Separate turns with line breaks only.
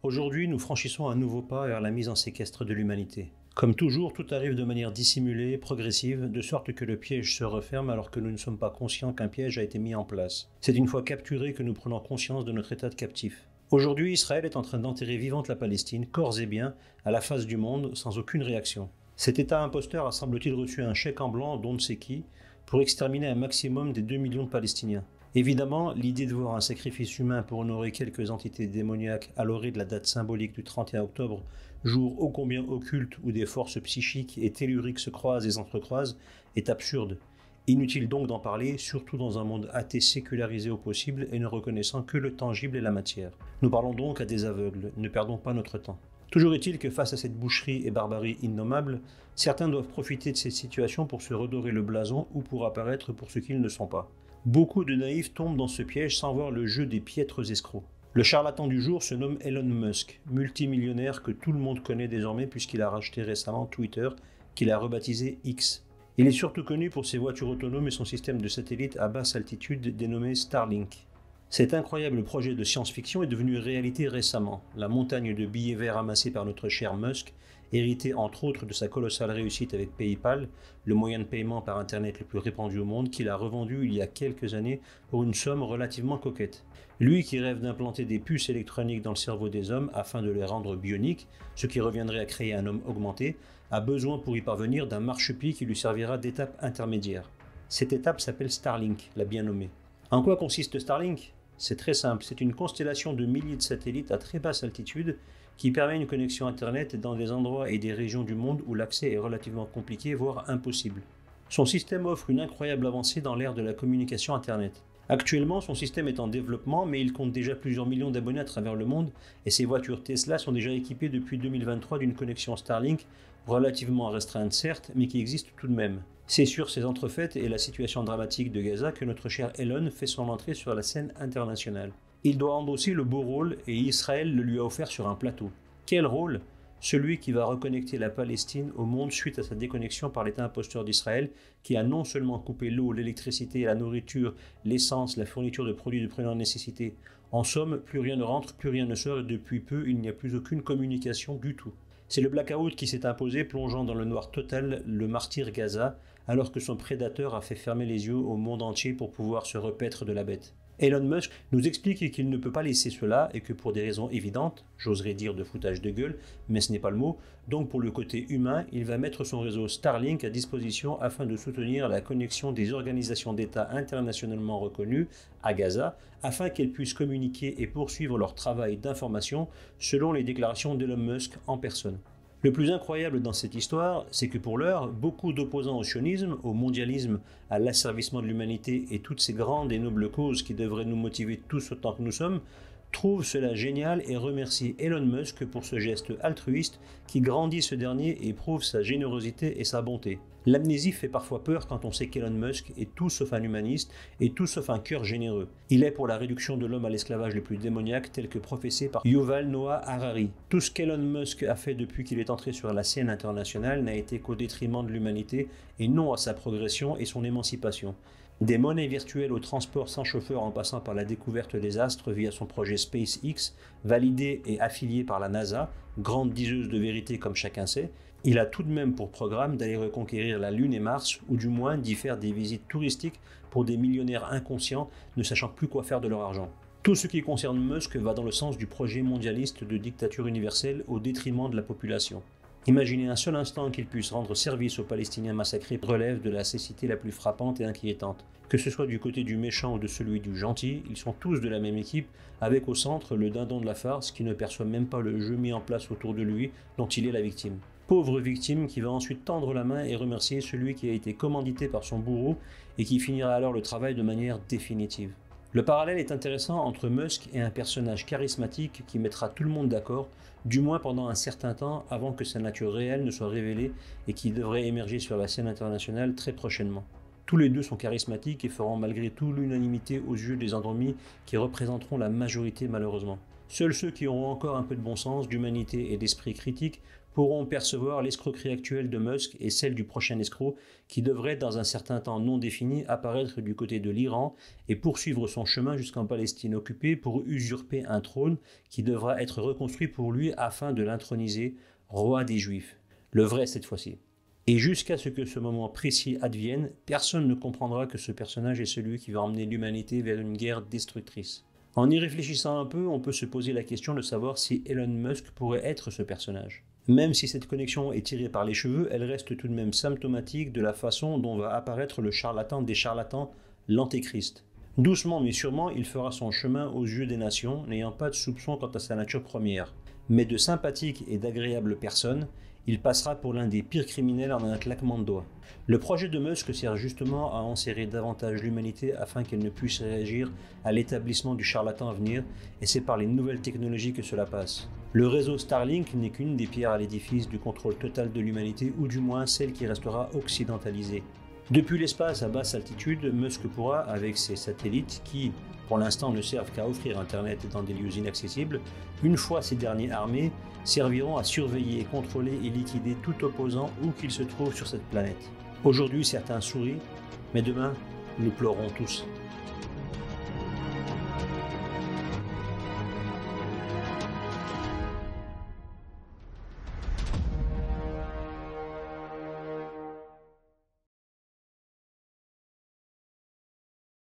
Aujourd'hui, nous franchissons un nouveau pas vers la mise en séquestre de l'humanité. Comme toujours, tout arrive de manière dissimulée, progressive, de sorte que le piège se referme alors que nous ne sommes pas conscients qu'un piège a été mis en place. C'est une fois capturés que nous prenons conscience de notre état de captif. Aujourd'hui, Israël est en train d'enterrer vivante la Palestine, corps et biens, à la face du monde, sans aucune réaction. Cet État imposteur a semble-t-il reçu un chèque en blanc d'on ne sait qui, pour exterminer un maximum des 2 millions de Palestiniens. Évidemment, l'idée de voir un sacrifice humain pour honorer quelques entités démoniaques à l'orée de la date symbolique du 31 octobre, jour ô combien occulte où des forces psychiques et telluriques se croisent et s'entrecroisent, est absurde. Inutile donc d'en parler, surtout dans un monde athée sécularisé au possible et ne reconnaissant que le tangible et la matière. Nous parlons donc à des aveugles, ne perdons pas notre temps. Toujours est-il que face à cette boucherie et barbarie innommables, certains doivent profiter de cette situation pour se redorer le blason ou pour apparaître pour ce qu'ils ne sont pas. Beaucoup de naïfs tombent dans ce piège sans voir le jeu des piètres escrocs. Le charlatan du jour se nomme Elon Musk, multimillionnaire que tout le monde connaît désormais puisqu'il a racheté récemment Twitter, qu'il a rebaptisé X. Il est surtout connu pour ses voitures autonomes et son système de satellites à basse altitude dénommé Starlink. Cet incroyable projet de science-fiction est devenu réalité récemment. La montagne de billets verts amassés par notre cher Musk, hérité entre autres de sa colossale réussite avec PayPal, le moyen de paiement par Internet le plus répandu au monde, qu'il a revendu il y a quelques années pour une somme relativement coquette. Lui qui rêve d'implanter des puces électroniques dans le cerveau des hommes afin de les rendre bioniques, ce qui reviendrait à créer un homme augmenté, a besoin pour y parvenir d'un marchepied qui lui servira d'étape intermédiaire. Cette étape s'appelle Starlink, la bien nommée. En quoi consiste Starlink ? C'est très simple, c'est une constellation de milliers de satellites à très basse altitude qui permet une connexion Internet dans des endroits et des régions du monde où l'accès est relativement compliqué, voire impossible. Son système offre une incroyable avancée dans l'ère de la communication Internet. Actuellement, son système est en développement, mais il compte déjà plusieurs millions d'abonnés à travers le monde et ses voitures Tesla sont déjà équipées depuis 2023 d'une connexion Starlink relativement restreinte certes, mais qui existe tout de même. C'est sur ces entrefaites et la situation dramatique de Gaza que notre cher Elon fait son entrée sur la scène internationale. Il doit endosser le beau rôle et Israël le lui a offert sur un plateau. Quel rôle ? Celui qui va reconnecter la Palestine au monde suite à sa déconnexion par l'État imposteur d'Israël, qui a non seulement coupé l'eau, l'électricité, la nourriture, l'essence, la fourniture de produits de première nécessité. En somme, plus rien ne rentre, plus rien ne sort et depuis peu, il n'y a plus aucune communication du tout. C'est le blackout qui s'est imposé, plongeant dans le noir total le martyr Gaza, alors que son prédateur a fait fermer les yeux au monde entier pour pouvoir se repaître de la bête. Elon Musk nous explique qu'il ne peut pas laisser cela et que pour des raisons évidentes, j'oserais dire de foutage de gueule, mais ce n'est pas le mot, donc pour le côté humain, il va mettre son réseau Starlink à disposition afin de soutenir la connexion des organisations d'État internationalement reconnues à Gaza, afin qu'elles puissent communiquer et poursuivre leur travail d'information selon les déclarations d'Elon Musk en personne. Le plus incroyable dans cette histoire, c'est que pour l'heure, beaucoup d'opposants au sionisme, au mondialisme, à l'asservissement de l'humanité et toutes ces grandes et nobles causes qui devraient nous motiver tous autant que nous sommes, trouvent cela génial et remercient Elon Musk pour ce geste altruiste qui grandit ce dernier et prouve sa générosité et sa bonté. L'amnésie fait parfois peur quand on sait qu'Elon Musk est tout sauf un humaniste et tout sauf un cœur généreux. Il est pour la réduction de l'homme à l'esclavage le plus démoniaque tel que professé par Yuval Noah Harari. Tout ce qu'Elon Musk a fait depuis qu'il est entré sur la scène internationale n'a été qu'au détriment de l'humanité et non à sa progression et son émancipation. Des monnaies virtuelles au transport sans chauffeur en passant par la découverte des astres via son projet SpaceX, validé et affilié par la NASA, grande diseuse de vérité comme chacun sait, il a tout de même pour programme d'aller reconquérir la Lune et Mars, ou du moins d'y faire des visites touristiques pour des millionnaires inconscients ne sachant plus quoi faire de leur argent. Tout ce qui concerne Musk va dans le sens du projet mondialiste de dictature universelle au détriment de la population. Imaginez un seul instant qu'il puisse rendre service aux Palestiniens massacrés relève de la cécité la plus frappante et inquiétante. Que ce soit du côté du méchant ou de celui du gentil, ils sont tous de la même équipe, avec au centre le dindon de la farce qui ne perçoit même pas le jeu mis en place autour de lui dont il est la victime. Pauvre victime qui va ensuite tendre la main et remercier celui qui a été commandité par son bourreau et qui finira alors le travail de manière définitive. Le parallèle est intéressant entre Musk et un personnage charismatique qui mettra tout le monde d'accord, du moins pendant un certain temps avant que sa nature réelle ne soit révélée et qui devrait émerger sur la scène internationale très prochainement. Tous les deux sont charismatiques et feront malgré tout l'unanimité aux yeux des endormis qui représenteront la majorité malheureusement. Seuls ceux qui auront encore un peu de bon sens, d'humanité et d'esprit critique pourront percevoir l'escroquerie actuelle de Musk et celle du prochain escroc qui devrait, dans un certain temps non défini, apparaître du côté de l'Iran et poursuivre son chemin jusqu'en Palestine occupée pour usurper un trône qui devra être reconstruit pour lui afin de l'introniser roi des Juifs. Le vrai cette fois-ci. Et jusqu'à ce que ce moment précis advienne, personne ne comprendra que ce personnage est celui qui va emmener l'humanité vers une guerre destructrice. En y réfléchissant un peu, on peut se poser la question de savoir si Elon Musk pourrait être ce personnage. Même si cette connexion est tirée par les cheveux, elle reste tout de même symptomatique de la façon dont va apparaître le charlatan des charlatans, l'Antéchrist. Doucement mais sûrement, il fera son chemin aux yeux des nations, n'ayant pas de soupçon quant à sa nature première. Mais de sympathique et d'agréable personne, il passera pour l'un des pires criminels en un claquement de doigts. Le projet de Musk sert justement à enserrer davantage l'humanité afin qu'elle ne puisse réagir à l'établissement du charlatan à venir, et c'est par les nouvelles technologies que cela passe. Le réseau Starlink n'est qu'une des pierres à l'édifice du contrôle total de l'humanité, ou du moins celle qui restera occidentalisée. Depuis l'espace à basse altitude, Musk pourra, avec ses satellites qui, pour l'instant, ne servent qu'à offrir Internet dans des lieux inaccessibles, une fois ces derniers armés, serviront à surveiller, contrôler et liquider tout opposant où qu'il se trouve sur cette planète. Aujourd'hui, certains sourient, mais demain, nous pleurons tous.